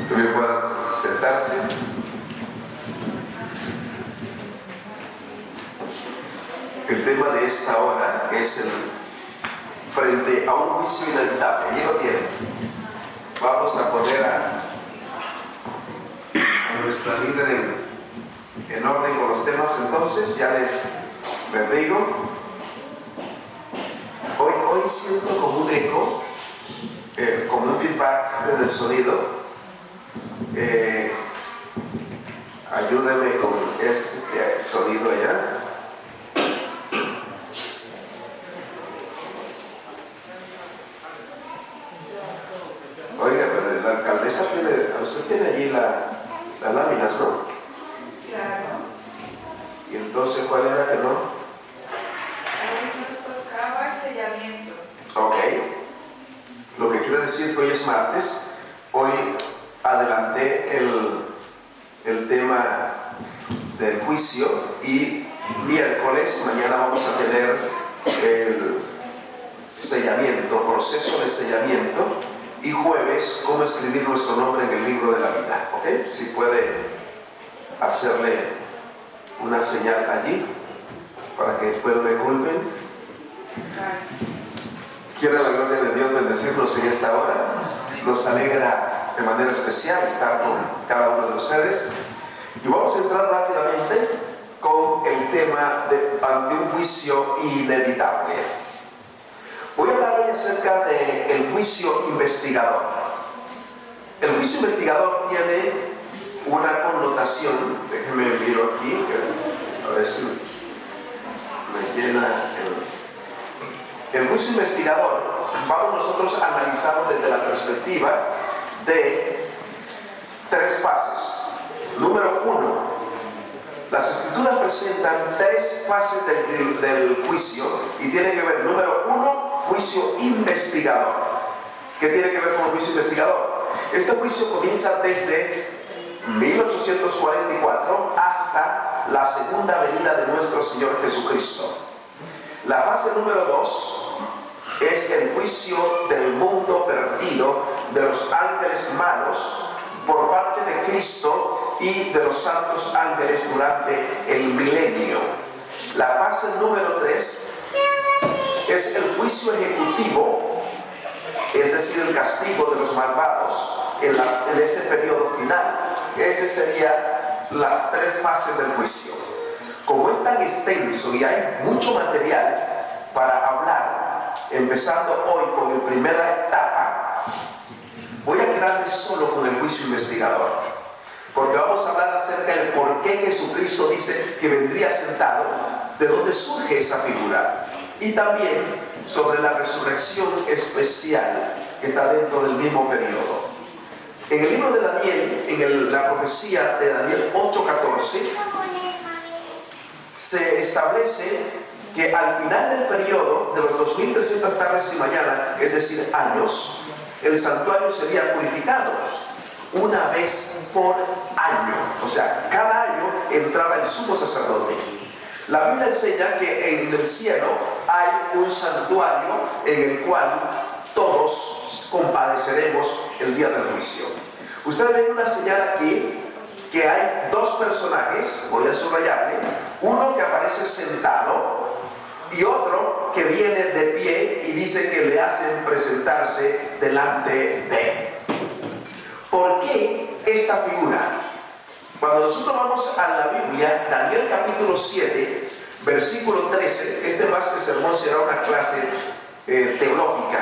También puedan sentarse. El tema de esta hora es el frente a un juicio inevitable. Allí lo tienen. Vamos a poner a nuestra líder en orden con los temas. Entonces ya les digo, hoy siento como un eco, como un feedback del sonido. Ayúdeme con este sonido allá. Oiga, pero la alcaldesa usted tiene allí las láminas, ¿no? Claro. Y entonces, ¿cuál era que no? Hoy nos tocaba el sellamiento. Ok. Lo que quiere decir que hoy es martes. Hoy adelanté el tema del juicio y miércoles, mañana vamos a tener el sellamiento, proceso de sellamiento, y jueves, cómo escribir nuestro nombre en el libro de la vida. ¿Ok? Si puede hacerle una señal allí para que después no me culpen. Quiere la gloria de Dios bendecirnos en esta hora. Nos alegra de manera especial estar con cada uno de ustedes. Y vamos a entrar rápidamente con el tema de ante un juicio inevitable. Voy a hablar hoy acerca del juicio investigador. El juicio investigador tiene una connotación, déjenme miro aquí, a ver si me llena el juicio investigador. Vamos nosotros a analizarlo desde la perspectiva de tres fases. Número uno, las escrituras presentan tres fases del juicio y tiene que ver, número uno, juicio investigador. ¿Qué tiene que ver con el juicio investigador? Este juicio comienza desde 1844 hasta la segunda venida de nuestro Señor Jesucristo. La fase número 2 es el juicio del mundo perdido, de los ángeles malos, por parte de Cristo y de los santos ángeles durante el milenio. La fase número 3 es el juicio ejecutivo, es decir, el castigo de los malvados en ese periodo final. Ese sería las tres fases del juicio. Como es tan extenso y hay mucho material para hablar, empezando hoy con mi primera etapa, voy a quedarme solo con el juicio investigador, porque vamos a hablar acerca del por qué Jesucristo dice que vendría sentado, de dónde surge esa figura, y también sobre la resurrección especial que está dentro del mismo periodo. En el libro de Daniel, en la profecía de Daniel 8:14, se establece que al final del periodo de los 2300 tardes y mañanas, es decir, años, el santuario sería purificado una vez por año. O sea, cada año entraba el sumo sacerdote. La Biblia enseña que en el cielo hay un santuario en el cual todos compadeceremos el día del juicio. Ustedes ven una señal aquí que hay dos personajes, voy a subrayarle, uno que aparece sentado y otro que viene de pie y dice que le hacen presentarse delante de él. ¿Por qué esta figura? Cuando nosotros vamos a la Biblia, Daniel capítulo 7, versículo 13, este más que sermón será una clase teológica,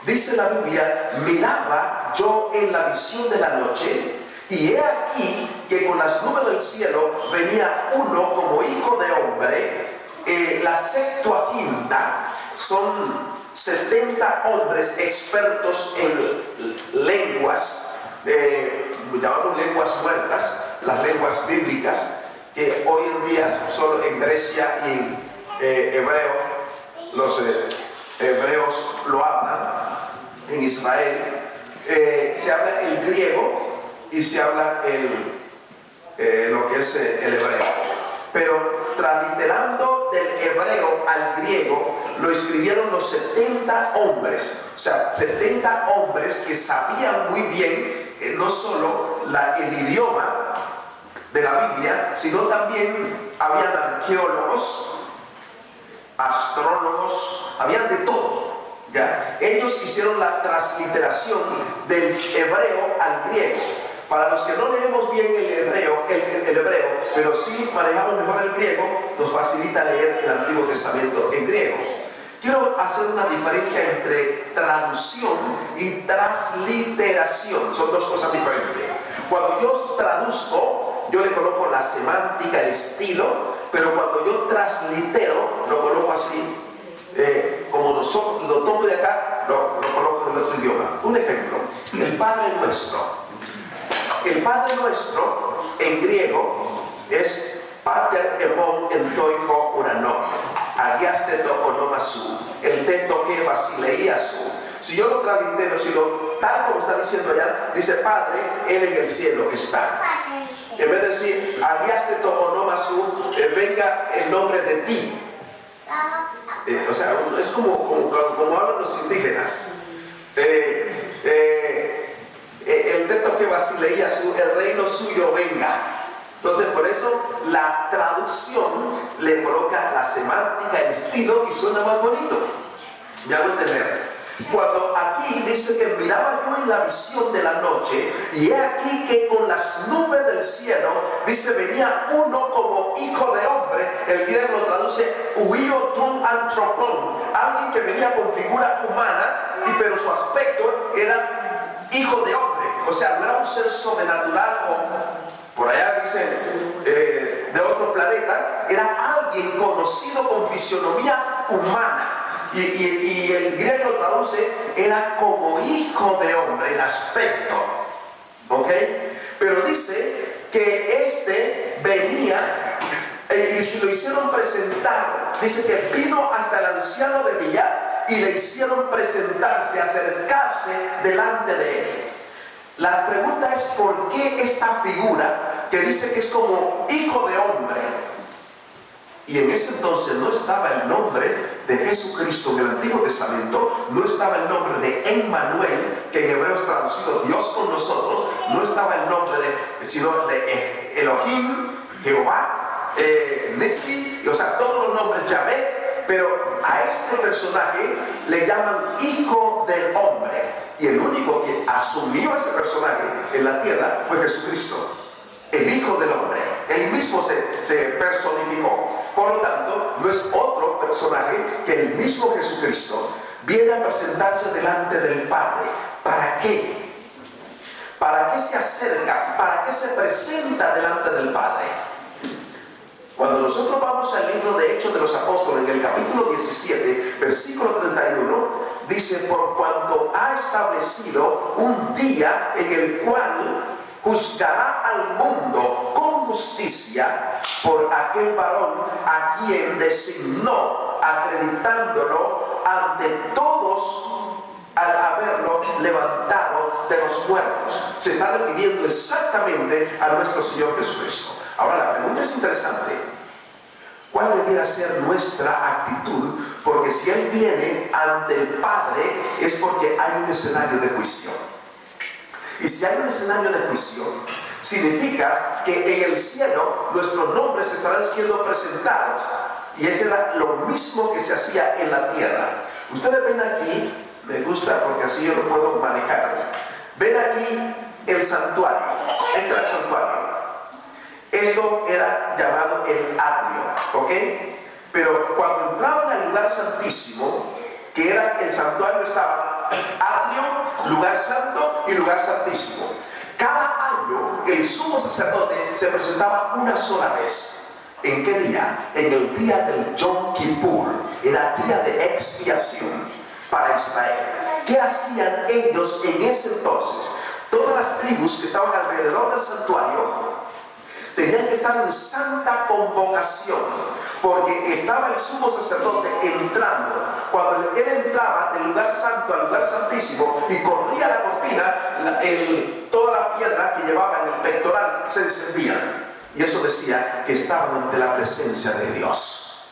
dice la Biblia: miraba yo en la visión de la noche, y he aquí que con las nubes del cielo venía uno como hijo de hombre. La Septuaginta son 70 hombres expertos en lenguas, llamamos lenguas muertas, las lenguas bíblicas, que hoy en día solo en Grecia y en hebreo, los hebreos lo hablan, en Israel se habla el griego y se habla lo que es el hebreo, pero transliterando libro del hebreo al griego lo escribieron los 70 hombres, o sea, 70 hombres que sabían muy bien no solo el idioma de la Biblia, sino también habían arqueólogos, astrólogos, habían de todo, ¿ya? Ellos hicieron la transliteración del hebreo al griego. Para los que no leemos bien el hebreo, pero sí manejamos mejor el griego, nos facilita leer el Antiguo Testamento en griego. Quiero hacer una diferencia entre traducción y transliteración. Son dos cosas diferentes. Cuando yo traduzco, yo le coloco la semántica, el estilo, pero cuando yo translitero, lo coloco así, como lo tomo de acá, lo coloco en el otro idioma. Un ejemplo, el Padre Nuestro. El Padre Nuestro en griego es Pater Emon Entoicho Urano, Agiasteto Onomasu, el teto que Basileiasu. Si yo lo translitero, tal como está diciendo allá, dice Padre, Él en el cielo está. En vez de decir Agiasteto Onomasu, venga el nombre de ti. O sea, es como hablan los indígenas. El teto que Basileiasu, el reino suyo venga. Entonces, por eso la traducción le coloca la semántica, el estilo y suena más bonito. Ya lo entender. Cuando aquí dice que miraba yo en la visión de la noche, y he aquí que con las nubes del cielo, dice, venía uno como hijo de hombre. El griego lo traduce uiotun antropon, alguien que venía con figura humana, pero su aspecto era hijo de hombre. O sea, no era un ser sobrenatural o por allá dicen de otro planeta, era alguien conocido con fisionomía humana. Y el griego traduce, era como hijo de hombre en aspecto. ¿Ok? Pero dice que este venía y lo hicieron presentar. Dice que vino hasta el anciano de Villa y le hicieron presentarse, acercarse delante de él. La pregunta es, ¿por qué esta figura que dice que es como hijo de hombre? Y en ese entonces no estaba el nombre de Jesucristo en el Antiguo Testamento, no estaba el nombre de Emmanuel, que en hebreo es traducido Dios con nosotros, no estaba el nombre sino de Elohim, Jehová, Netzi, o sea, todos los nombres Yahvé, pero a este personaje le llaman hijo del hombre. Y el único que asumió ese personaje en la tierra fue Jesucristo, el Hijo del Hombre. Él mismo se personificó. Por lo tanto, no es otro personaje que el mismo Jesucristo. Viene a presentarse delante del Padre. ¿Para qué? ¿Para qué se acerca? ¿Para qué se presenta delante del Padre? Cuando nosotros vamos al libro de Hechos de los Apóstoles, en el capítulo 17, versículo 31, dice, por cuanto ha establecido un día en el cual juzgará al mundo con justicia por aquel varón a quien designó, acreditándolo ante todos al haberlo levantado de los muertos. Se está refiriendo exactamente a nuestro Señor Jesucristo. Ahora la pregunta es interesante. ¿Cuál debiera ser nuestra actitud? Porque si Él viene ante el Padre es porque hay un escenario de juicio. Y si hay un escenario de juicio, significa que en el cielo nuestros nombres estarán siendo presentados. Y eso era lo mismo que se hacía en la tierra. Ustedes ven aquí, me gusta porque así yo lo puedo manejar. Ven aquí el santuario. Entra al santuario. Esto era llamado el atrio, ¿ok? Pero cuando entraban al lugar santísimo, que era el santuario, estaba atrio, lugar santo y lugar santísimo. Cada año el sumo sacerdote se presentaba una sola vez. ¿En qué día? En el día del Yom Kippur. Era día de expiación para Israel. ¿Qué hacían ellos en ese entonces? Todas las tribus que estaban alrededor del santuario tenían que estar en santa convocación, porque estaba el sumo sacerdote entrando. Cuando él entraba del lugar santo al lugar santísimo y corría la cortina, toda la piedra que llevaba en el pectoral se encendía. Y eso decía que estaban ante la presencia de Dios.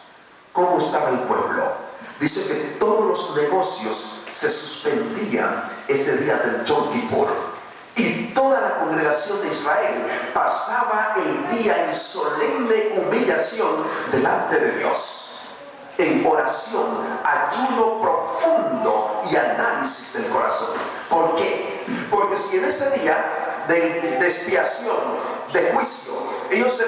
¿cómo estaba el pueblo? Dice que todos los negocios se suspendían ese día del Yom Kippur. Y toda la congregación de Israel pasaba el día en solemne humillación delante de Dios, en oración, ayuno profundo y análisis del corazón. ¿Por qué? Porque si en ese día de expiación, de juicio, ellos se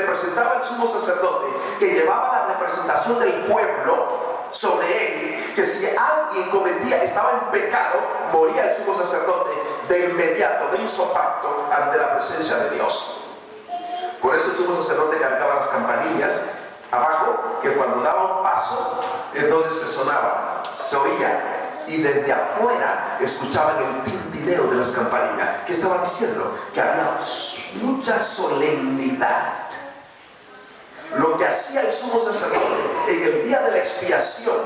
presentaba el sumo sacerdote que llevaba la representación del pueblo sobre él, que si alguien estaba en pecado, moría el sumo sacerdote de inmediato, de ipso-facto, ante la presencia de Dios. Por eso el sumo sacerdote cargaba las campanillas abajo, que cuando daba un paso, entonces se oía, y desde afuera escuchaban el tintineo de las campanillas. ¿Qué estaba diciendo? Que había mucha solemnidad. Lo que hacía el sumo sacerdote en el día de la expiación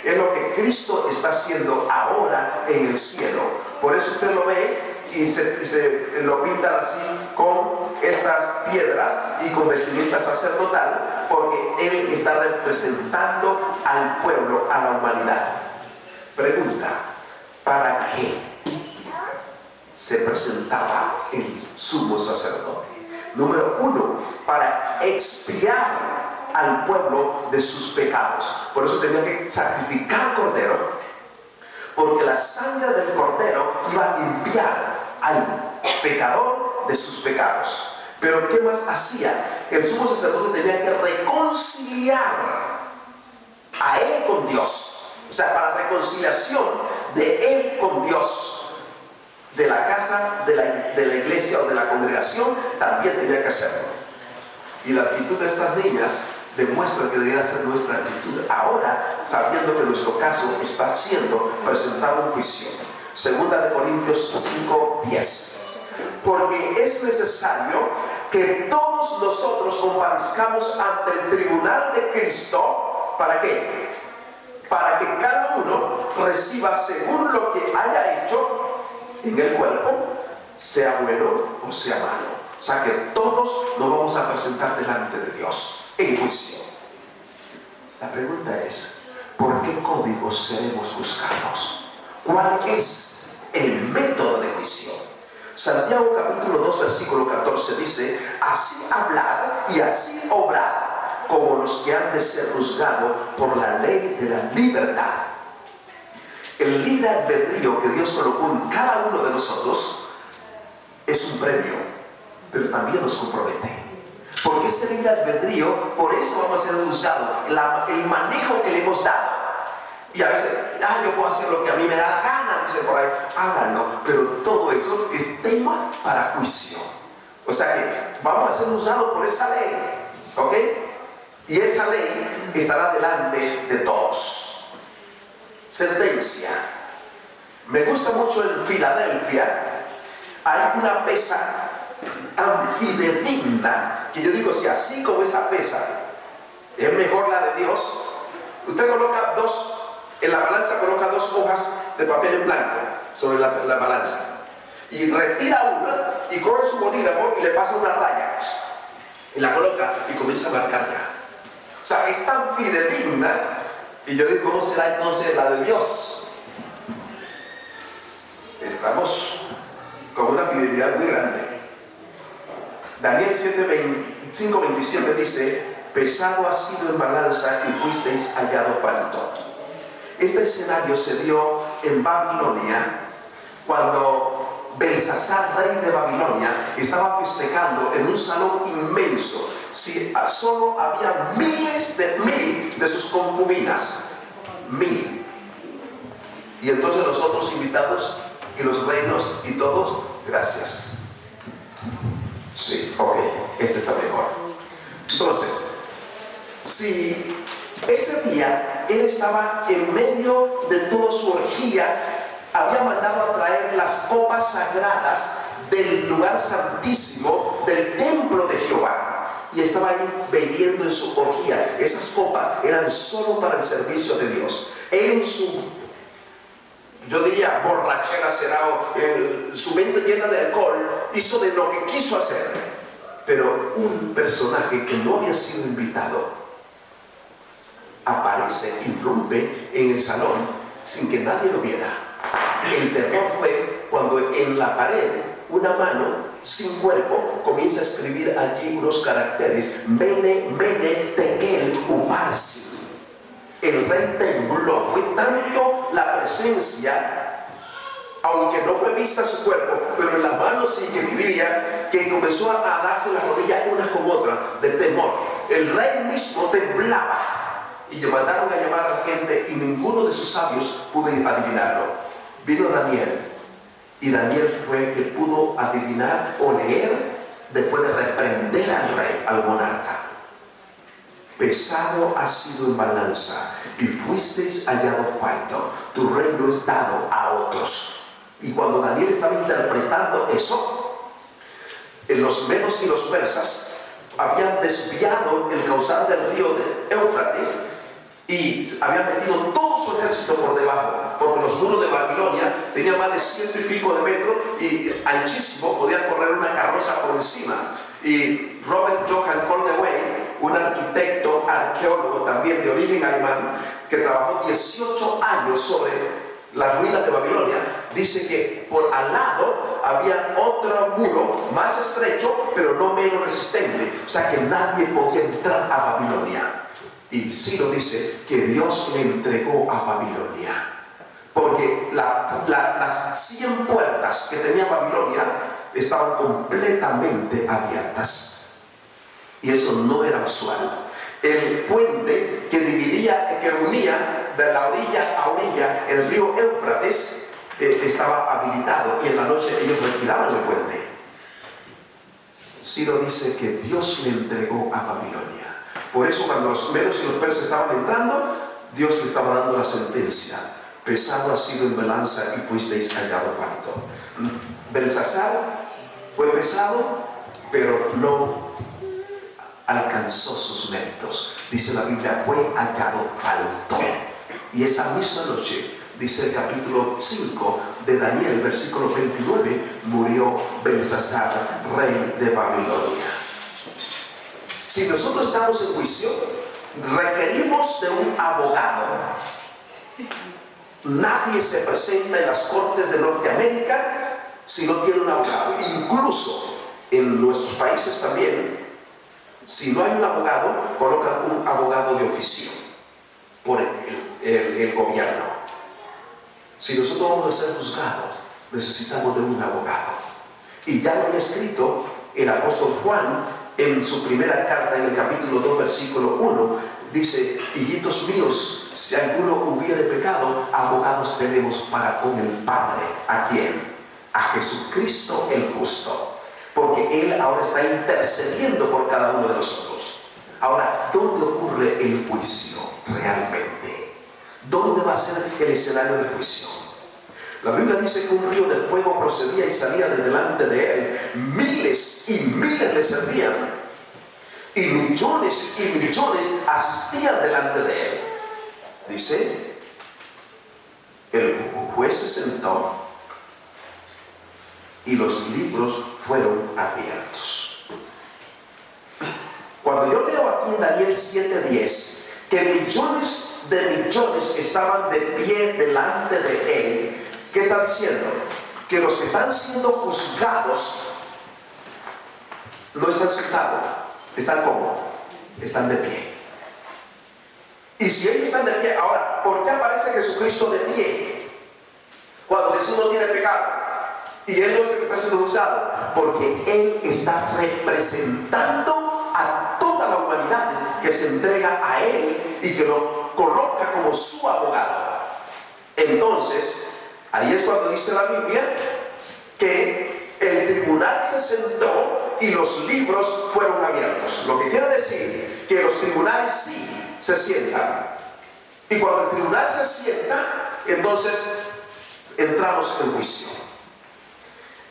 es lo que Cristo está haciendo ahora en el cielo. Por eso usted lo ve y se lo pintan así con estas piedras y con vestimenta sacerdotal, porque Él está representando al pueblo, a la humanidad. Pregunta: ¿para qué se presentaba el sumo sacerdote? Número uno, para expiar al pueblo de sus pecados. Por eso tenía que sacrificar cordero, porque la sangre del cordero iba a limpiar al pecador de sus pecados. Pero ¿qué más hacía? El sumo sacerdote tenía que reconciliar a él con Dios. O sea, para reconciliación de él con Dios, de la casa, de la iglesia o de la congregación, también tenía que hacerlo. Y la actitud de estas niñas demuestra que debería ser nuestra actitud ahora, sabiendo que nuestro caso está siendo presentado en juicio. Segunda de Corintios 5:10. Porque es necesario que todos nosotros comparezcamos ante el tribunal de Cristo. ¿Para qué? Para que cada uno reciba según lo que haya hecho en el cuerpo, sea bueno o sea malo. O sea que todos nos vamos a presentar delante de Dios en juicio. La pregunta es: ¿por qué códigos seremos juzgados? ¿Cuál es el método de juicio? Santiago capítulo 2 versículo 14 dice: así hablad y así obrad como los que han de ser juzgados por la ley de la libertad. El libre albedrío que Dios colocó en cada uno de nosotros es un premio, pero también nos compromete. Porque ese libre albedrío, por eso vamos a ser juzgados, el manejo que le hemos dado. Y a veces, yo puedo hacer lo que a mí me da la gana, dicen por ahí, háganlo. Pero todo eso es tema para juicio. O sea que vamos a ser juzgados por esa ley, ¿ok? Y esa ley estará delante de todos. Sentencia. Me gusta mucho en Filadelfia, hay una pesa tan fidedigna que yo digo, si así como esa pesa es mejor la de Dios, usted coloca en la balanza coloca 2 hojas de papel en blanco sobre la balanza y retira una y coge su bolígrafo y le pasa una raya y la coloca y comienza a marcar ya. O sea, es tan fidedigna. Y yo digo, ¿cómo será entonces la de Dios? Estamos con una fidelidad muy grande. Daniel 5:27 dice: pesado ha sido en balanza y fuisteis hallado falto. Este escenario se dio en Babilonia, cuando Belsasar, rey de Babilonia, estaba festejando en un salón inmenso. Si solo había miles de sus concubinas, 1000. Y entonces los otros invitados y los reinos y todos, gracias. Sí, ok, este está mejor. Entonces, si ese día él estaba en medio de toda su orgía, había mandado a traer las copas sagradas del lugar santísimo del templo de Jehová. Y estaba ahí bebiendo en su orgía. Esas copas eran solo para el servicio de Dios. Él en su, yo diría, borrachera será, su mente llena de alcohol, hizo de lo que quiso hacer. Pero un personaje que no había sido invitado aparece, irrumpe en el salón sin que nadie lo viera. El terror fue cuando en la pared una mano sin cuerpo comienza a escribir allí unos caracteres: Mene, Mene, Tekel, Uparsin. El rey tembló. Fue tanto la presencia, aunque no fue vista su cuerpo, pero en las manos sí que escribía, que comenzó a darse las rodillas una con otra de temor. El rey mismo temblaba y le mandaron a llamar a la gente y ninguno de sus sabios pudo adivinarlo. Vino Daniel y Daniel fue el que pudo adivinar o leer después de reprender al rey, al monarca. Pesado ha sido en balanza y fuisteis hallado falto. Tu reino es dado a otros. Y cuando Daniel estaba interpretando eso, los medos y los persas habían desviado el caudal del río de Éufrates y habían metido todo su ejército por debajo, porque los muros de Babilonia tenían más de 100 y pico de metros y anchísimo, podía correr una carroza por encima. Y Robert Johann Coldewey, un arquitecto, arqueólogo también de origen alemán, que trabajó 18 años sobre las ruinas de Babilonia, dice que por al lado había otro muro más estrecho, pero no menos resistente, o sea que nadie podía entrar a Babilonia. Y Ciro dice que Dios le entregó a Babilonia, porque las 100 puertas que tenía Babilonia estaban completamente abiertas. Y eso no era usual. El puente que dividía, que unía de la orilla a orilla el río Éufrates, estaba habilitado y en la noche ellos retiraban el puente. Ciro dice que Dios le entregó a Babilonia. Por eso cuando los medos y los persas estaban entrando, Dios le estaba dando la sentencia: pesado ha sido en balanza y fuisteis hallado falto. Belsasar fue pesado, pero no alcanzó sus méritos. Dice la Biblia, fue hallado falto. Y esa misma noche, dice el capítulo 5 de Daniel, versículo 29, murió Belsasar, rey de Babilonia. Si nosotros estamos en juicio, requerimos de un abogado. Nadie se presenta en las cortes de Norteamérica si no tiene un abogado. Incluso en nuestros países también, si no hay un abogado, colocan un abogado de oficio por el gobierno. Si nosotros vamos a ser juzgados, necesitamos de un abogado. Y ya lo había escrito el apóstol Juan en su primera carta, en el capítulo 2, versículo 1. Dice: hijitos míos, si alguno hubiere pecado, abogados tenemos para con el Padre. ¿A quién? A Jesucristo el justo. Porque Él ahora está intercediendo por cada uno de nosotros. Ahora, ¿dónde ocurre el juicio realmente? ¿Dónde va a ser el escenario del juicio? La Biblia dice que un río de fuego procedía y salía de delante de Él. Miles y miles le servían. Y millones asistían delante de Él. Dice, el juez se sentó y los libros fueron abiertos. Cuando yo leo aquí en Daniel 7:10 que millones de millones estaban de pie delante de Él, ¿qué está diciendo? Que los que están siendo juzgados no están sentados, están como, están de pie. Y si ellos están de pie, ahora, ¿por qué aparece Jesucristo de pie cuando Jesús no tiene pecado? Y Él no es el que está siendo juzgado, porque Él está representando a toda la humanidad que se entrega a Él y que lo coloca como su abogado. Entonces, ahí es cuando dice la Biblia que el tribunal se sentó y los libros fueron abiertos. Lo que quiere decir que los tribunales sí se sientan. Y cuando el tribunal se sienta, entonces entramos en juicio.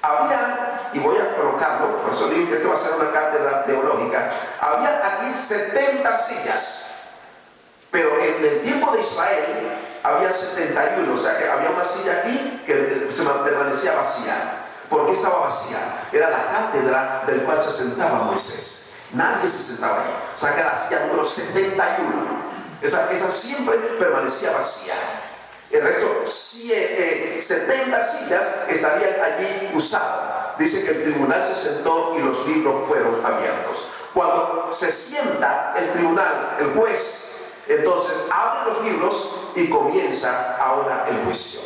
Había, y voy a colocarlo, por eso digo que esto va a ser una cátedra teológica, había aquí 70 sillas, pero en el tiempo de Israel había 71, o sea que había una silla aquí que se permanecía vacía. ¿Por qué estaba vacía? Era la cátedra del cual se sentaba Moisés. Nadie se sentaba ahí, o sea que era la silla número 71. Esa siempre permanecía vacía. El resto, 70 sillas estarían allí usadas. Dice que el tribunal se sentó y los libros fueron abiertos. Cuando se sienta el tribunal, el juez, entonces abre los libros y comienza ahora el juicio.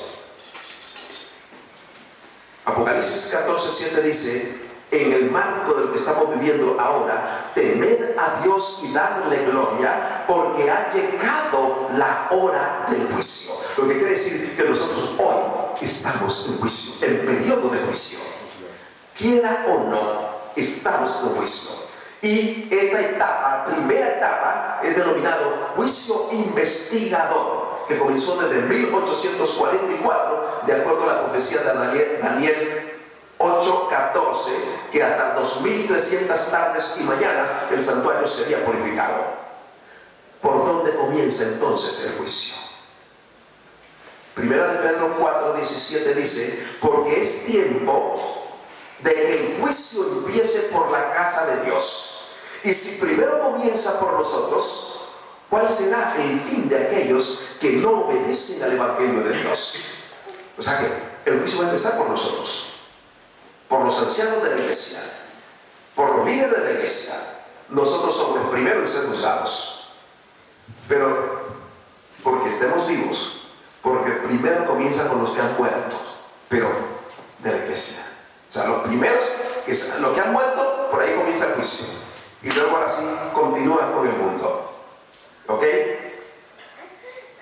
Apocalipsis 14:7 dice: en el marco del que estamos viviendo ahora, temed a Dios y dadle gloria, porque ha llegado la hora del juicio. Lo que quiere decir que nosotros hoy estamos en juicio, en periodo de juicio. Quiera o no, estamos en juicio. Y esta etapa, primera etapa, es denominado juicio investigador, que comenzó desde 1844, de acuerdo a la profecía de Daniel 8:14, que hasta 2300 tardes y mañanas el santuario sería purificado. ¿Por dónde comienza entonces el juicio? Primera de Pedro 4:17 dice: porque es tiempo de que el juicio empiece por la casa de Dios. Y si primero comienza por nosotros, ¿cuál será el fin de aquellos que no obedecen al Evangelio de Dios? O sea que el juicio va a empezar por nosotros, por los ancianos de la iglesia, por los líderes de la iglesia. Nosotros somos los primeros en ser juzgados. Pero porque estemos vivos, porque primero comienza con los que han muerto, pero de la iglesia. O sea, los primeros, los que han muerto, por ahí comienza el juicio. Y luego ahora sí continúa con el mundo. ¿Ok?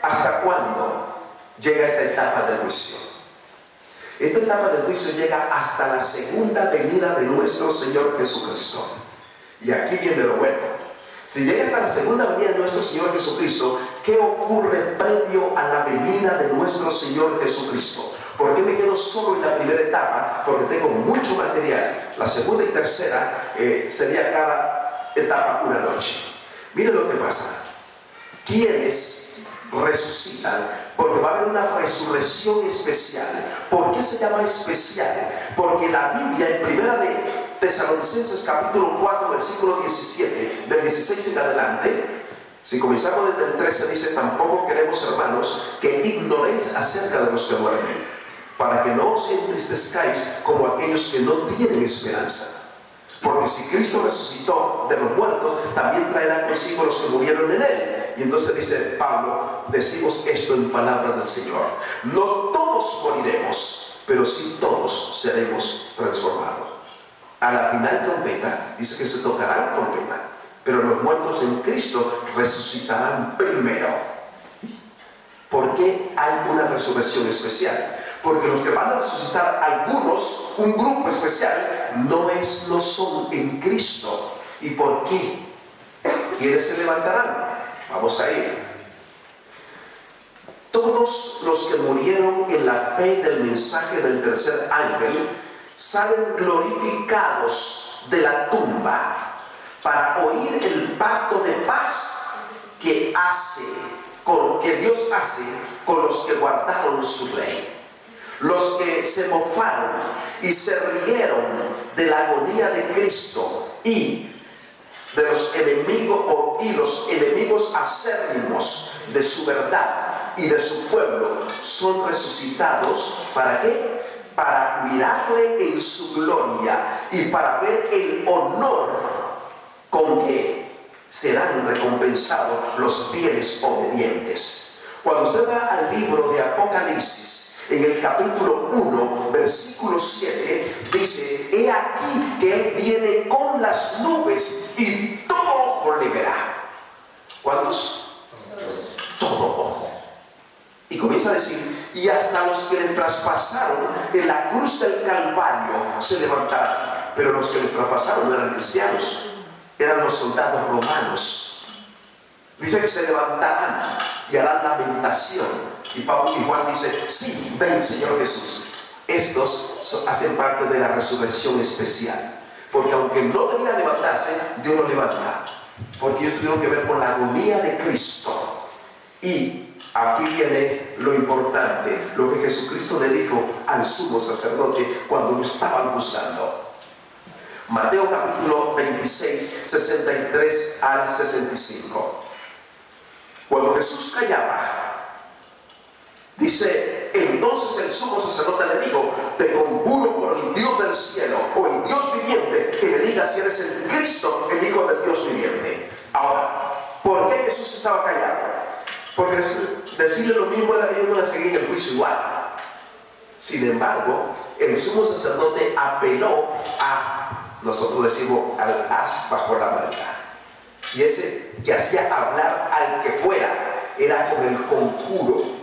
¿Hasta cuándo llega esta etapa del juicio? Esta etapa del juicio llega hasta la segunda venida de nuestro Señor Jesucristo. Y aquí viene lo bueno. Si llega hasta la segunda venida de nuestro Señor Jesucristo, ¿qué ocurre previo a la venida de nuestro Señor Jesucristo? ¿Por qué me quedo solo en la primera etapa? Porque tengo mucho material. La segunda y tercera sería cada etapa una noche. Miren lo que pasa. ¿Quiénes resucitan? Porque va a haber una resurrección especial. ¿Por qué se llama especial? Porque la Biblia en primera de Tesalonicenses capítulo 4 versículo 17, del 16 en adelante, si comenzamos desde el 13, dice: tampoco queremos, hermanos, que ignoréis acerca de los que duermen, para que no os entristezcáis como aquellos que no tienen esperanza. Porque si Cristo resucitó de los muertos, también traerá consigo los que murieron en Él. Y entonces dice Pablo: decimos esto en palabra del Señor, no todos moriremos, pero sí todos seremos transformados. A la final trompeta, dice que se tocará la trompeta, pero los muertos en Cristo resucitarán primero. ¿Por qué hay una resurrección especial? Porque los que van a resucitar, algunos, un grupo especial, no son en Cristo. ¿Y por qué? ¿Quiénes se levantarán? Vamos a ir. Todos los que murieron en la fe del mensaje del tercer ángel salen glorificados de la tumba para oír el pacto de paz que Dios hace con los que guardaron su ley. Los que se mofaron y se rieron de la agonía de Cristo y de los enemigos acérrimos de su verdad y de su pueblo son resucitados. ¿Para qué? Para mirarle en su gloria y para ver el honor con que serán recompensados los fieles obedientes. Cuando usted va al libro de Apocalipsis, en el capítulo 1, versículo 7, dice: he aquí que Él viene con las nubes y todo ojo le verá. ¿Cuántos? Todo ojo. Y comienza a decir: y hasta los que le traspasaron en la cruz del Calvario se levantarán. Pero los que les traspasaron no eran cristianos, eran los soldados romanos. Dice que se levantarán y harán lamentación. Y Juan dice: sí, ven Señor Jesús. Estos hacen parte de la resurrección especial, porque aunque no debían levantarse, Dios los levanta, porque ellos tuvieron que ver con la agonía de Cristo. Y aquí viene lo importante, lo que Jesucristo le dijo al sumo sacerdote cuando lo estaban juzgando. Mateo capítulo 26, 63 al 65. Cuando Jesús callaba, dice, entonces el sumo sacerdote le dijo, te conjuro por el Dios del cielo o el Dios viviente, que me digas si eres el Cristo, el Hijo del Dios viviente. Ahora, ¿por qué Jesús estaba callado? Porque decirle lo mismo era que ellos iban a seguir en el juicio igual. Sin embargo, el sumo sacerdote apeló a, nosotros decimos, al as bajo la manga. Y ese que hacía hablar al que fuera era con el conjuro.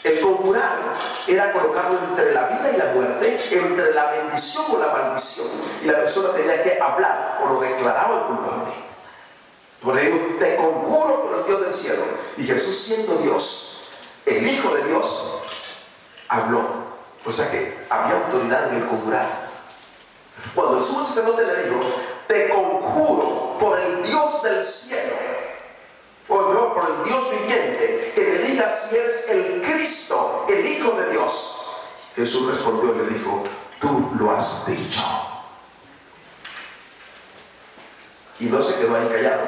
El conjurar era colocarlo entre la vida y la muerte, entre la bendición o la maldición. Y la persona tenía que hablar o lo declaraba el culpable. Por ello, te conjuro por el Dios del cielo. Y Jesús, siendo Dios, el Hijo de Dios, habló. O sea que había autoridad en el conjurar. Cuando el sumo sacerdote le dijo, te conjuro por el Dios del cielo, o no, por el Dios viviente, que me digas si eres el Cristo, el Hijo de Dios. Jesús respondió y le dijo, tú lo has dicho. Y no se quedó ahí callado.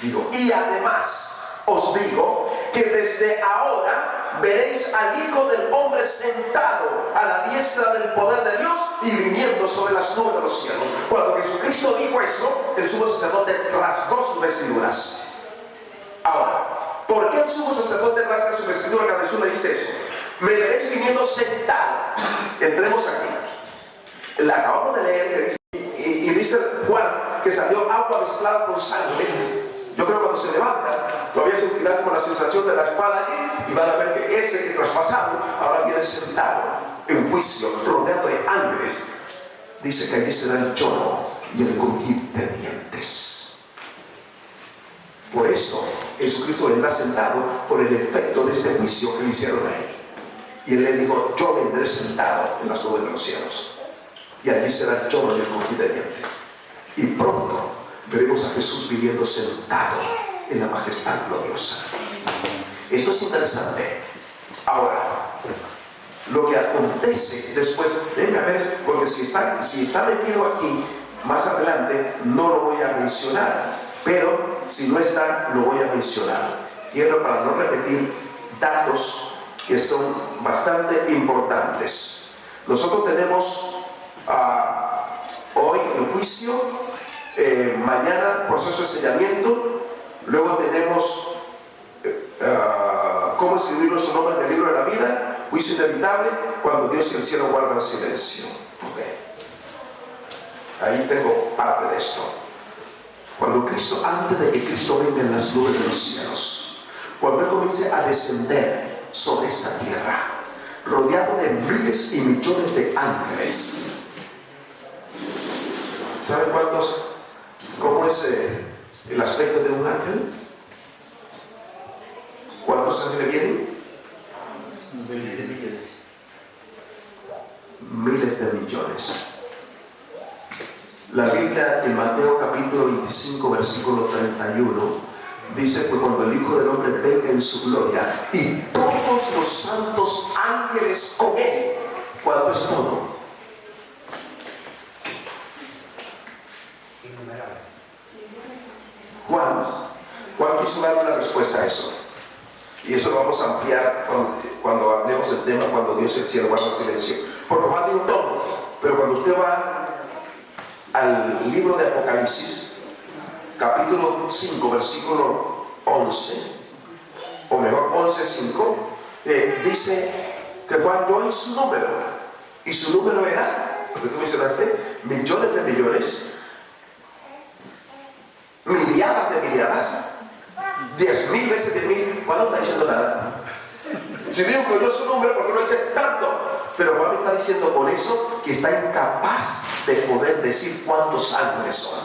Digo, y además os digo que desde ahora veréis al Hijo del Hombre sentado a la diestra del poder de Dios y viniendo sobre las nubes de los cielos. Cuando Jesucristo dijo eso, el sumo sacerdote rasgó sus vestiduras. Ahora, ¿por qué el sumo sacerdote rasga su vestidura cuando Jesús le dice eso? Me veréis viniendo sentado. Entremos aquí. La acabamos de leer que dice, y dice Juan que salió agua mezclada con sangre. Yo creo que cuando se levanta, todavía sentirán como la sensación de la espada allí, y van a ver que ese que traspasaron ahora viene sentado en juicio, rodeado de ángeles. Dice que allí será el lloro y el crujir de dientes. Por eso Jesucristo vendrá sentado por el efecto de este juicio que le hicieron a él. Y él le dijo, yo vendré sentado en las nubes de los cielos. Y allí será el lloro y el crujir de dientes. Y pronto veremos a Jesús viviendo sentado en la majestad gloriosa. Esto es interesante. Ahora, lo que acontece después, déjenme ver, porque si está metido aquí, más adelante no lo voy a mencionar, pero si no está, lo voy a mencionar. Quiero, para no repetir, datos que son bastante importantes. Nosotros tenemos hoy el juicio, mañana proceso de sellamiento, luego tenemos cómo escribir nuestro nombre en el libro de la vida, juicio inevitable, cuando Dios y el cielo guardan silencio. Ahí tengo parte de esto. Cuando Cristo, antes de que Cristo venga en las nubes de los cielos, cuando Él comience a descender sobre esta tierra, rodeado de miles y millones de ángeles. ¿Saben cómo es el aspecto de un ángel? ¿Cuántos ángeles vienen? Miles de millones. La Biblia en Mateo capítulo 25 versículo 31 dice que cuando el Hijo del Hombre venga en su gloria y todos los santos ángeles con él, ¿cuánto es todo? Juan quiso dar una respuesta a eso, y eso lo vamos a ampliar cuando hablemos del tema, cuando Dios y el cielo guardan silencio, porque Juan dijo todo. Pero cuando usted va al libro de Apocalipsis capítulo 5 versículo 11, o mejor 11:5, dice que Juan dio en su número, y su número era, lo que tú mencionaste, millones de millones, miliadas de miliadas, 10.000 veces 10.000. Juan no está diciendo nada. Si digo que yo su nombre, ¿por qué no dice tanto? Pero Juan está diciendo con eso que está incapaz de poder decir cuántos ángeles son,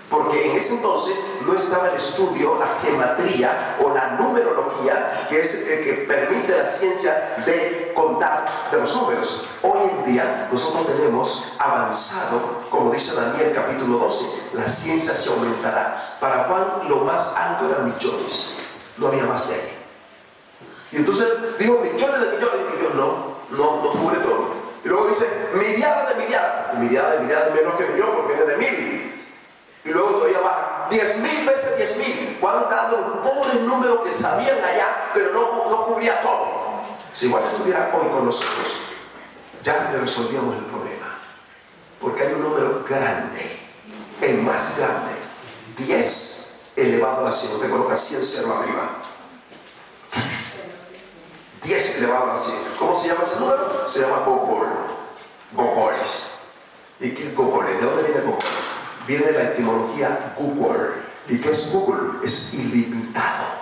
porque en ese entonces no estaba el estudio, la gematría o la numerología, que es el que permite la ciencia de contar de los números. Hoy en día nosotros tenemos avanzado, como dice Daniel capítulo 12, la ciencia se aumentará. Para Juan lo más alto eran millones, no había más de ahí. Y entonces dijo millones de millones, y Dios no cubre todo. Y luego dice miliadas de miliadas, menos que millón, porque viene de 1.000. Y luego todavía baja 10.000 veces 10.000. Juan está dando los pobres números lo que sabían allá, pero no cubría todo. Si igual estuviera hoy con nosotros, ya le resolvíamos el problema. Porque hay un número grande, el más grande, 10 elevado a la 100. Te coloca 100 0 arriba. 10 elevado a la 100. ¿Cómo se llama ese número? Se llama Gogol. Gogoles. ¿Y qué es Gogoles? ¿De dónde viene Gogoles? Viene de la etimología Google. ¿Y qué es Google? Es ilimitado.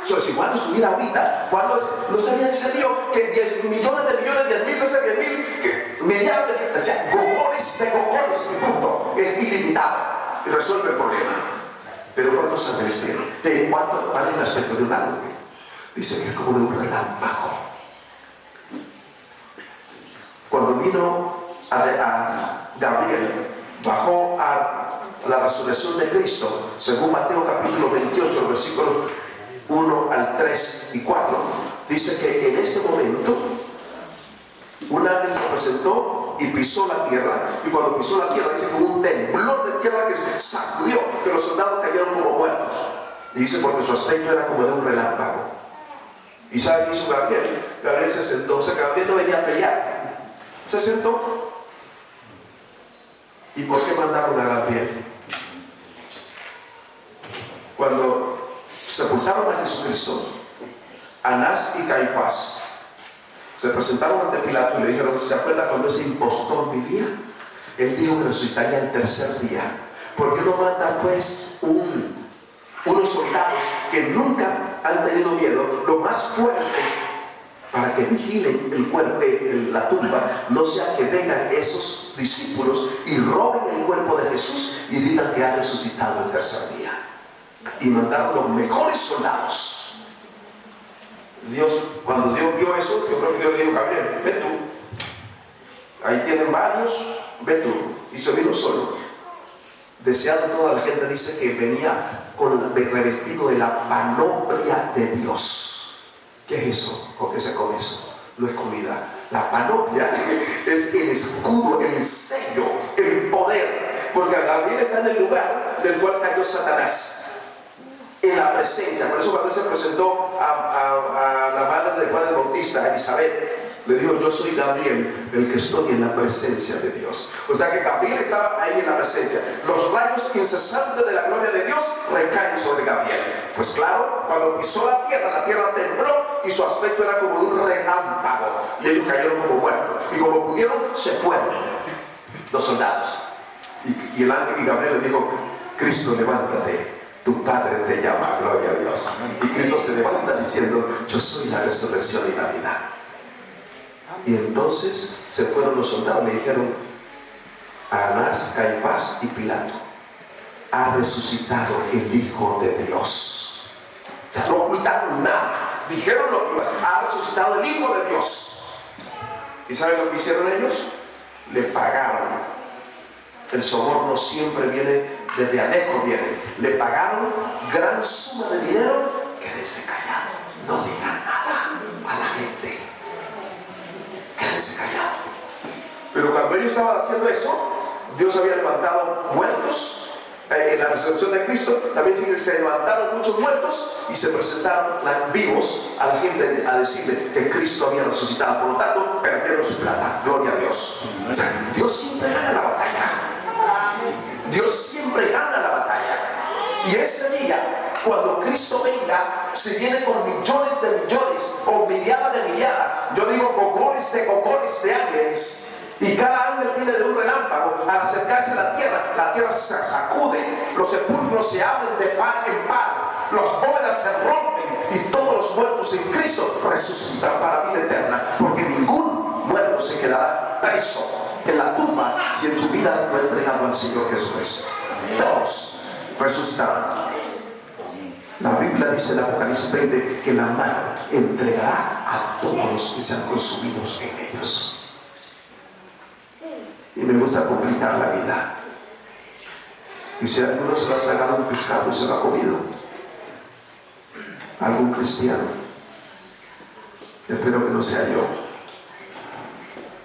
Si cuando estuviera ahorita, cuando no estaría en serio que 10 millones de millones, 10.000 veces 10.000, millones de millones, o sea, Gogoles de Gogoles, y punto. Es ilimitado y resuelve el problema. Pero ¿cuántos ángeles tiene? ¿Cuál es el aspecto de un ángel? Dice que es como de un relámpago. Cuando vino a Gabriel, bajó a la resurrección de Cristo, según Mateo capítulo 28, versículos 1 al 3 y 4, dice que en este momento un ángel se presentó y pisó la tierra, y cuando pisó la tierra dice que hubo un temblor de tierra que sacudió, que los soldados cayeron como muertos, y dice porque su aspecto era como de un relámpago. ¿Y sabe qué hizo Gabriel? Gabriel se sentó. O sea, Gabriel no venía a pelear, se sentó. ¿Y por qué mandaron a Gabriel? Cuando sepultaron a Jesucristo, Anás y Caifás se presentaron ante Pilato y le dijeron: ¿se acuerda cuando ese impostor vivía? Él dijo que resucitaría el tercer día. ¿Por qué no manda pues unos soldados que nunca han tenido miedo, lo más fuerte, para que vigilen el cuerpo, la tumba, no sea que vengan esos discípulos y roben el cuerpo de Jesús y digan que ha resucitado el tercer día? Y mandaron los mejores soldados. Cuando Dios vio eso, yo creo que Dios le dijo: Gabriel, ve tú, ahí tienen varios, ve tú. Y se vino solo, deseando. Toda la gente dice que venía revestido de la panoplia de Dios. ¿Qué es eso? ¿Con qué se come eso? No es comida. La panoplia es el escudo, el sello, el poder. Porque Gabriel está en el lugar del cual cayó Satanás, en la presencia. Por eso cuando él se presentó a la madre de Juan el Bautista, a Elizabeth, le dijo: yo soy Gabriel, el que estoy en la presencia de Dios. O sea que Gabriel estaba ahí en la presencia. Los rayos incesantes de la gloria de Dios recaen sobre Gabriel. Pues claro, cuando pisó la tierra tembló y su aspecto era como un relámpago, y ellos cayeron como muertos, y como pudieron se fueron los soldados. Y el ángel y Gabriel le dijo: Cristo, levántate, tu Padre te llama, gloria a Dios. Y Cristo se levanta diciendo: yo soy la resurrección y la vida. Y entonces se fueron los soldados, le dijeron a Anás, Caifás y Pilato: ha resucitado el Hijo de Dios. O sea, no ocultaron nada, dijeron lo que iba: ha resucitado el Hijo de Dios. ¿Y saben lo que hicieron ellos? Le pagaron. El soborno siempre viene desde lejos, le pagaron gran suma de dinero. Quédense callados, no digan nada a la gente, quédense callados. Pero cuando ellos estaban haciendo eso, Dios había levantado muertos. En la resurrección de Cristo también se levantaron muchos muertos y se presentaron vivos a la gente a decirle que Cristo había resucitado. Por lo tanto, perdieron su plata. Gloria a Dios. O sea, Dios siempre gana la batalla. Dios siempre gana la batalla. Y ese día, cuando Cristo venga, si viene con millones de millones o miliadas de miliadas, yo digo gogoles de ángeles, y cada ángel tiene de un relámpago, al acercarse a la tierra se sacude, los sepulcros se abren de par en par, las bóvedas se rompen y todos los muertos en Cristo resucitan para vida eterna, porque ningún muerto se quedará preso en la tumba si en su vida lo ha entregado al Señor Jesucristo. Todos resucitarán. La Biblia dice en Apocalipsis 20 que la mano entregará a todos los que sean consumidos en ellos. Y me gusta complicar la vida. Y si alguno se lo ha tragado un pescado y se lo ha comido, algún cristiano, espero que no sea yo,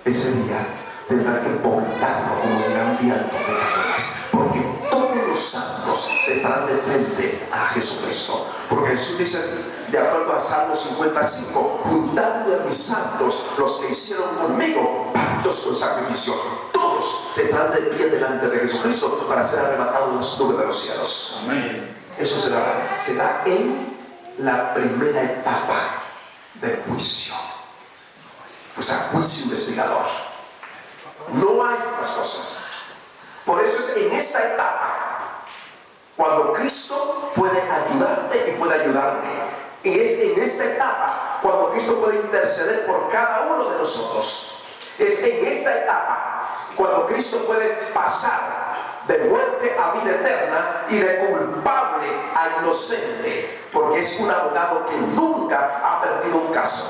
ese día tendrá que vomitarlo como gran viento de Satanás, porque todos los santos se estarán de frente a Jesucristo, porque Jesús Jesús dice, de acuerdo a Salmo 55, juntadme a mis santos, los que hicieron conmigo pactos con sacrificio. Todos tendrán de pie delante de Jesucristo para ser arrebatados en las nubes de los cielos. Amén. Eso se da en la primera etapa del juicio. O sea, juicio investigador. No hay otras cosas. Por eso es en esta etapa cuando Cristo puede ayudarte y puede ayudarme. Y es en esta etapa cuando Cristo puede interceder por cada uno de nosotros. Es en esta etapa cuando Cristo puede pasar de muerte a vida eterna y de culpable a inocente, porque es un abogado que nunca ha perdido un caso.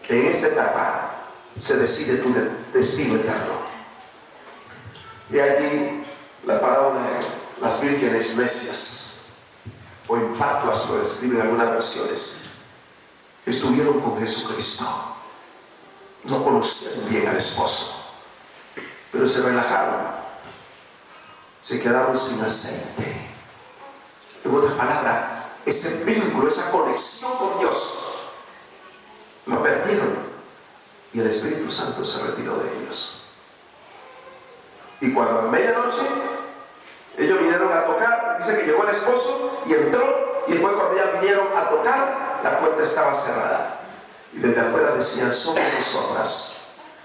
En esta etapa se decide tu destino eterno. Y allí la parábola de las vírgenes necias o infatuas, lo describen algunas versiones, estuvieron con Jesucristo, no conocieron bien al esposo, pero se relajaron, se quedaron sin aceite. En otras palabras, ese vínculo, esa conexión con Dios lo perdieron y el Espíritu Santo se retiró de ellos. Y cuando a medianoche ellos vinieron a tocar, dice que llegó el esposo y entró, y después cuando ya vinieron a tocar, la puerta estaba cerrada y desde afuera decían: somos nosotras,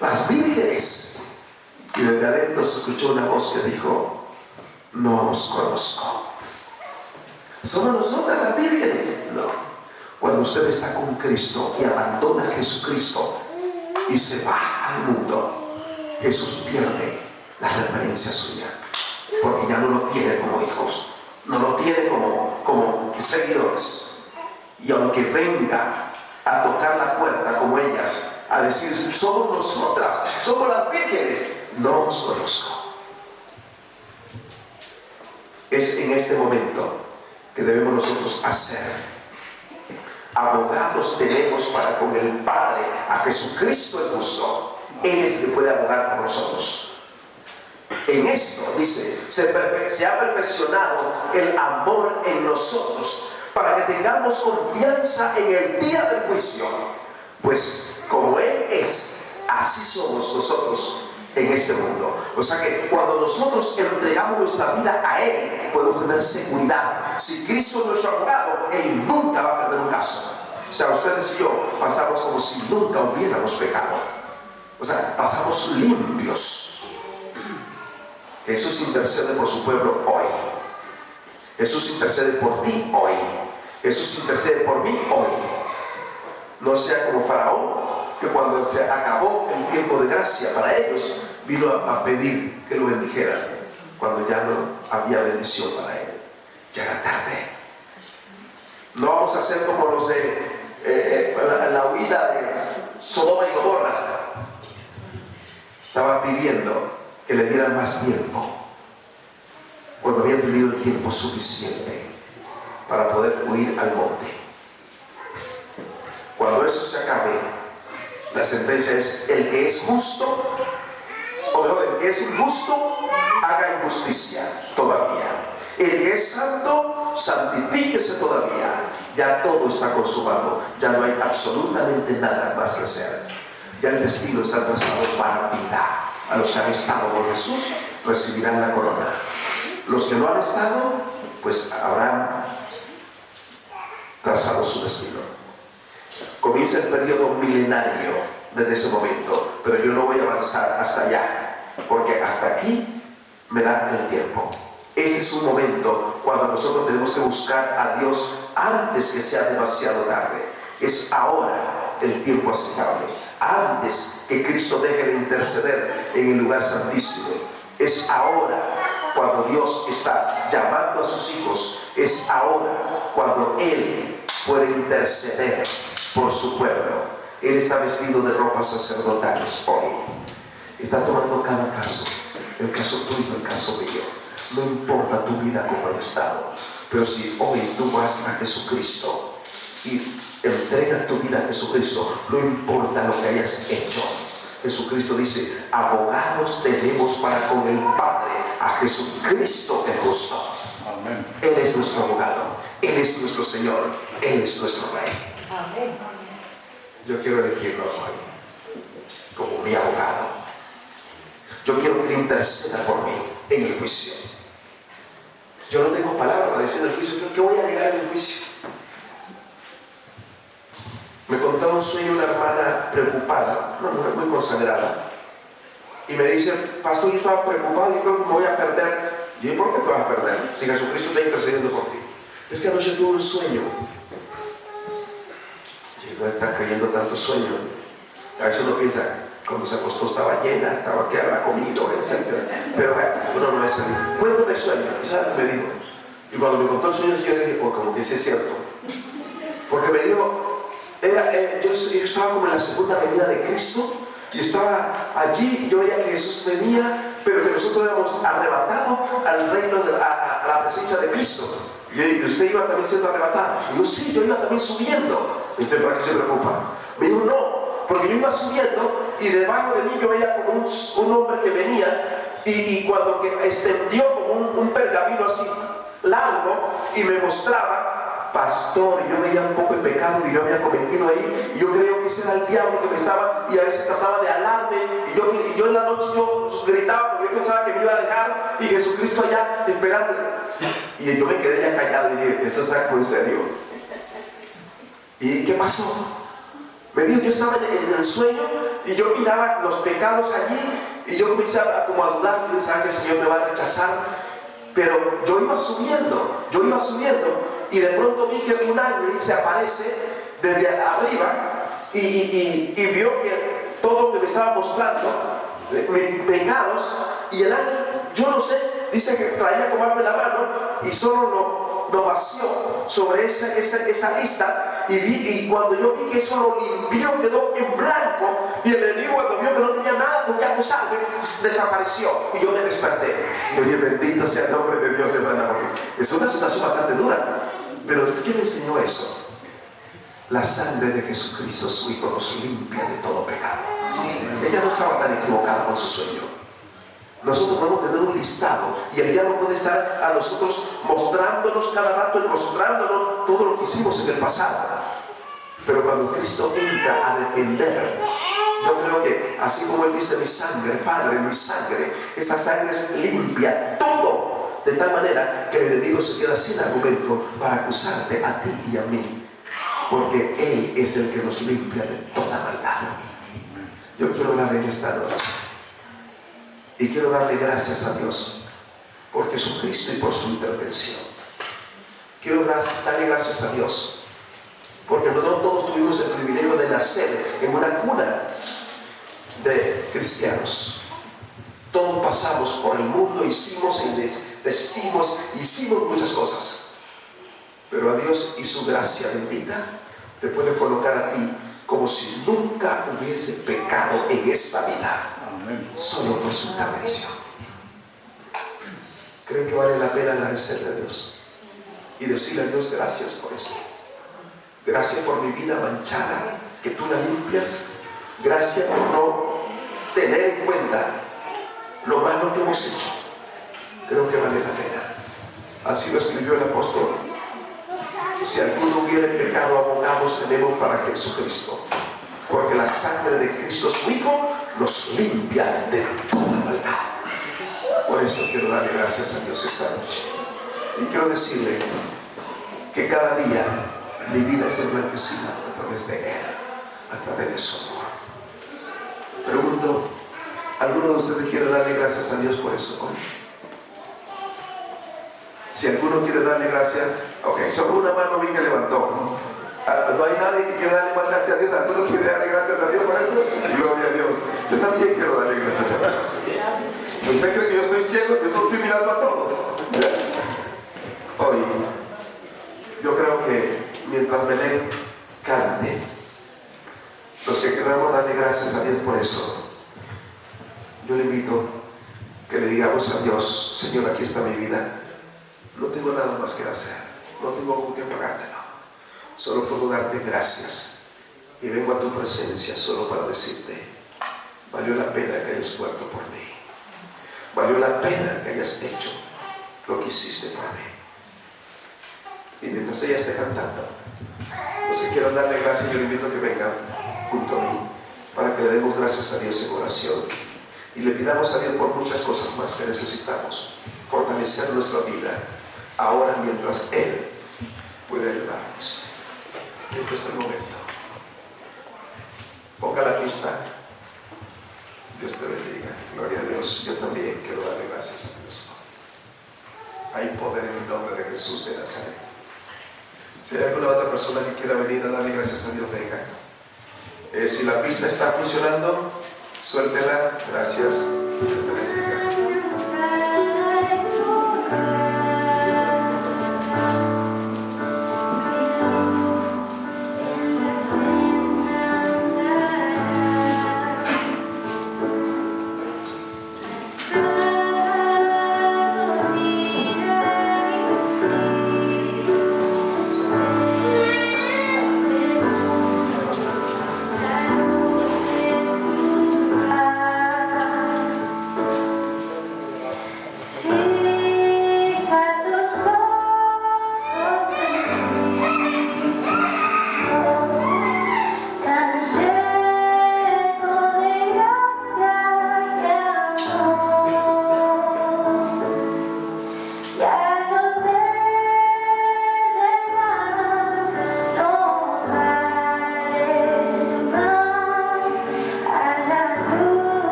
las vírgenes. Y desde adentro se escuchó una voz que dijo: no os conozco. ¿Somos nosotras las vírgenes? No. Cuando usted está con Cristo y abandona a Jesucristo y se va al mundo, Jesús pierde la referencia suya, porque ya no lo tiene como hijos, no lo tiene como seguidores. Y aunque venga a tocar la puerta como ellas, a decir: somos nosotras, somos las vírgenes, no os conozco. Es en este momento que debemos nosotros hacer. Abogados tenemos para con el Padre, a Jesucristo el justo. Él es el que puede abogar por nosotros. En esto, dice, se ha perfeccionado el amor en nosotros, para que tengamos confianza en el día del juicio. Pues como Él es, así somos nosotros en este mundo. O sea que cuando nosotros entregamos nuestra vida a Él, podemos tener seguridad. Si Cristo es nuestro abogado, Él nunca va a perder un caso. O sea, ustedes y yo pasamos como si nunca hubiéramos pecado. O sea, pasamos limpios. Jesús intercede por su pueblo hoy. Jesús intercede por ti hoy. Jesús intercede por mí hoy. No sea como Faraón, que cuando se acabó el tiempo de gracia para ellos, vino a pedir que lo bendijeran, cuando ya no había bendición para él. Ya era tarde. No vamos a ser como los de la huida de Sodoma y Gomorra. Estaba pidiendo que le dieran más tiempo, cuando había tenido el tiempo suficiente para poder huir al monte. Cuando eso se acabe, la sentencia es: el que es justo, o mejor, el que es injusto, haga injusticia todavía. El que es santo, santifíquese todavía. Ya todo está consumado, ya no hay absolutamente nada más que hacer. Ya el destino está trazado para vida. A los que han estado con Jesús recibirán la corona. Los que no han estado, pues habrán trazado su destino. Comienza el periodo milenario desde ese momento, pero yo no voy a avanzar hasta allá, porque hasta aquí me da el tiempo. Ese es un momento cuando nosotros tenemos que buscar a Dios antes que sea demasiado tarde. Es ahora el tiempo aceptable, antes que Cristo deje de interceder en el lugar santísimo. Es ahora cuando Dios está llamando a sus hijos. Es ahora cuando Él puede interceder por su pueblo. Él está vestido de ropas sacerdotales hoy. Está tomando cada caso, el caso tuyo, el caso mío. No importa tu vida como haya estado, pero si hoy tú vas a Jesucristo y entregas tu vida a Jesucristo, no importa lo que hayas hecho. Jesucristo dice: abogados tenemos para con el Padre, a Jesucristo el justo. Amén. Él es nuestro abogado. Él es nuestro Señor, Él es nuestro Rey. Amén. Yo quiero elegirlo hoy como mi abogado. Yo quiero que Él interceda por mí en el juicio. Yo no tengo palabra para decir en el juicio. ¿Qué voy a alegar en el juicio? Me contaba un sueño una hermana preocupada, una mujer muy consagrada, y me dice: pastor, yo estaba preocupado y creo que me voy a perder. Y yo: ¿por qué te vas a perder si Jesucristo está intercediendo por ti? Es que anoche tuve un sueño. Y no está creyendo tanto sueño. A veces uno piensa, cuando se acostó estaba llena, estaba que había comido, etc. Pero bueno, uno no es así. Cuéntame el sueño. ¿Y sabes qué me dijo? Y cuando me contó el sueño, yo dije: oh, como que sí es cierto. Porque me dijo, yo estaba como en la segunda venida de Cristo, y estaba allí, y yo veía que Jesús venía, pero que nosotros éramos arrebatados al reino, a la presencia de Cristo. Y usted iba también siendo arrebatado. Y yo: sí, yo iba también subiendo. ¿Y usted para qué se preocupa? Me dijo: no, porque yo iba subiendo y debajo de mí yo veía como un hombre que venía, y cuando que extendió como un pergamino así largo y me mostraba: pastor, y yo veía un poco de pecado que yo había cometido ahí, y yo creo que ese era el diablo que me estaba, y a veces trataba de alarme, y yo en la noche yo gritaba porque yo pensaba que me iba a dejar, y Jesucristo allá esperando. Y yo me quedé ya callado y dije: esto está muy serio. ¿Y qué pasó? Me dijo: yo estaba en el sueño y yo miraba los pecados allí, y yo comencé como a dudar. Yo pensaba que el Señor me va a rechazar, pero yo iba subiendo, y de pronto vi que un ángel se aparece desde arriba y vio que todo lo que me estaba mostrando, mis pecados, y el ángel, yo no sé, dice que traía como algo en la mano y solo lo vació sobre esa lista, y cuando yo vi que eso lo limpió, quedó en blanco, y el enemigo, cuando vio que no tenía nada con qué acusarme, desapareció, y yo me desperté. Y oye, bendito sea el nombre de Dios, hermana, porque es una situación bastante dura. Pero ¿quién me enseñó eso? La sangre de Jesucristo, su Hijo, nos limpia de todo pecado. Ella no estaba tan equivocada con su sueño. Nosotros podemos tener un listado, y el diablo puede estar a nosotros mostrándonos cada rato, mostrándonos todo lo que hicimos en el pasado. Pero cuando Cristo entra a defender, yo creo que así como Él dice: mi sangre, Padre, mi sangre, esa sangre limpia todo, de tal manera que el enemigo se queda sin argumento para acusarte a ti y a mí, porque Él es el que nos limpia de toda maldad. Yo quiero orar en esta noche y quiero darle gracias a Dios por Jesucristo y por su intervención. Quiero darle gracias a Dios porque no todos tuvimos el privilegio de nacer en una cuna de cristianos. Todos pasamos por el mundo, hicimos y deshicimos, hicimos muchas cosas, pero a Dios y su gracia bendita te puede colocar a ti como si nunca hubiese pecado en esta vida. Amén. Solo por su intervención. Creo que vale la pena agradecerle a Dios y decirle a Dios: gracias por eso. Gracias por mi vida manchada, que tú la limpias. Gracias por no tener en cuenta lo malo que hemos hecho. Creo que vale la pena. Así lo escribió el apóstol: si alguno hubiera pecado, abogados tenemos para Jesucristo, porque la sangre de Cristo su Hijo nos limpia de toda maldad. Por eso quiero darle gracias a Dios esta noche, y quiero decirle que cada día mi vida es enriquecida a través de Él, a través de su amor. Pregunto: ¿alguno de ustedes quiere darle gracias a Dios por eso hoy? Si alguno quiere darle gracias, ok, solo una mano vi que levantó. No hay nadie que quiera darle más gracias a Dios. ¿Alguno quiere darle gracias a Dios por eso? Gloria a Dios. Yo también quiero darle gracias a Dios. ¿Usted cree que yo estoy ciego? Yo estoy mirando a todos. Hoy, yo creo que mientras Belén cante, los que queramos darle gracias a Dios por eso, yo le invito que le digamos a Dios: Señor, aquí está mi vida. No tengo nada más que hacer, no tengo con qué pagártelo, solo puedo darte gracias, y vengo a tu presencia solo para decirte: valió la pena que hayas muerto por mí, valió la pena que hayas hecho lo que hiciste por mí. Y mientras ella esté cantando, los que quieran darle gracias, yo le invito a que vengan junto a mí para que le demos gracias a Dios en oración y le pidamos a Dios por muchas cosas más que necesitamos fortalecer nuestra vida ahora mientras Él puede ayudarnos. Este es el momento. Ponga la pista. Dios te bendiga. Gloria a Dios. Yo también quiero darle gracias a Dios. Hay poder en el nombre de Jesús de Nazaret. Si hay alguna otra persona que quiera venir a darle gracias a Dios, venga. Si la pista está funcionando, suéltela. Gracias. Dios te bendiga.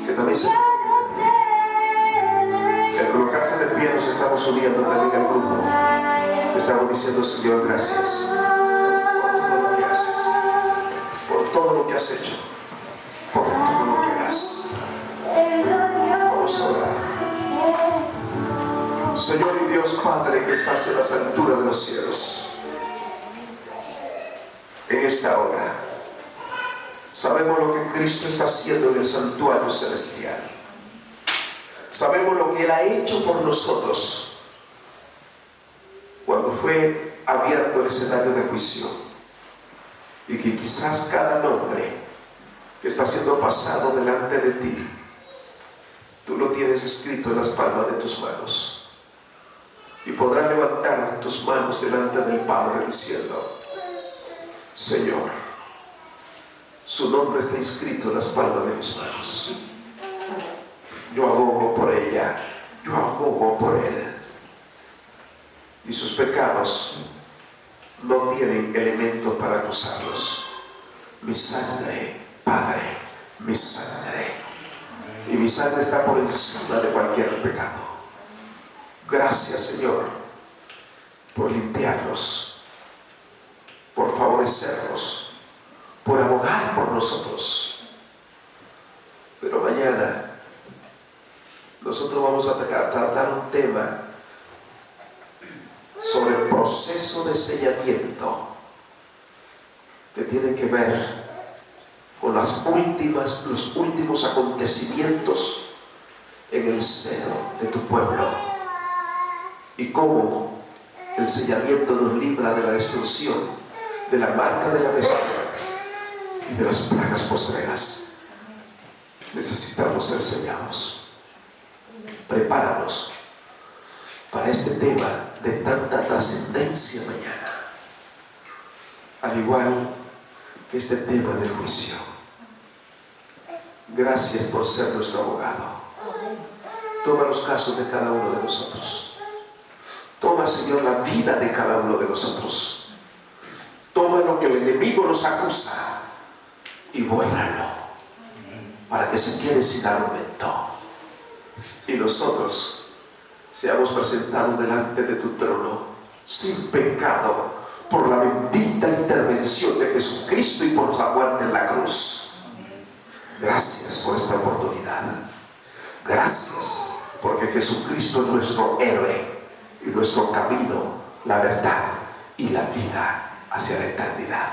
que también se al colocarse de pie nos estamos uniendo también al grupo. Estamos diciendo, Señor, gracias por todo lo que haces, por todo lo que has hecho, por todo lo que harás. Vamos a orar. Señor y Dios Padre, que estás en las alturas de los cielos, en esta hora sabemos lo que Cristo está haciendo en el santuario celestial. Sabemos lo que Él ha hecho por nosotros cuando fue abierto el escenario de juicio, y que quizás cada nombre que está siendo pasado delante de ti, tú lo tienes escrito en las palmas de tus manos, y podrás levantar tus manos delante del Padre diciendo, Señor, su nombre está inscrito en las palmas de mis manos. Yo abogo por ella, yo abogo por él. Y sus pecados no tienen elementos para acusarlos. Mi sangre, Padre, mi sangre. Y mi sangre está por encima de cualquier pecado. Gracias, Señor, por limpiarlos, por favorecernos, por abogar por nosotros. Pero mañana nosotros vamos a tratar un tema sobre el proceso de sellamiento, que tiene que ver con los últimos acontecimientos en el seno de tu pueblo, y cómo el sellamiento nos libra de la destrucción, de la marca de la bestia y de las plagas postreras. Necesitamos ser sellados. Prepáranos para este tema de tanta trascendencia mañana, al igual que este tema del juicio. Gracias por ser nuestro abogado. Toma los casos de cada uno de nosotros. Toma, Señor, la vida de cada uno de nosotros. Toma lo que el enemigo nos acusa y bórralo para que se quede sin argumento, y nosotros seamos presentados delante de tu trono sin pecado, por la bendita intervención de Jesucristo y por la muerte en la cruz. Gracias por esta oportunidad. Gracias porque Jesucristo es nuestro héroe y nuestro camino, la verdad y la vida hacia la eternidad.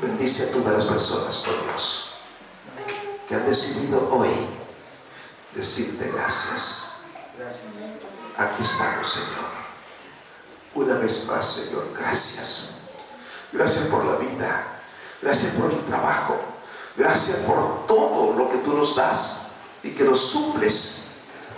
Bendice a todas las personas, oh Dios, que han decidido hoy decirte gracias. Aquí estamos, Señor. Una vez más, Señor, gracias. Gracias por la vida. Gracias por el trabajo. Gracias por todo lo que tú nos das y que nos suples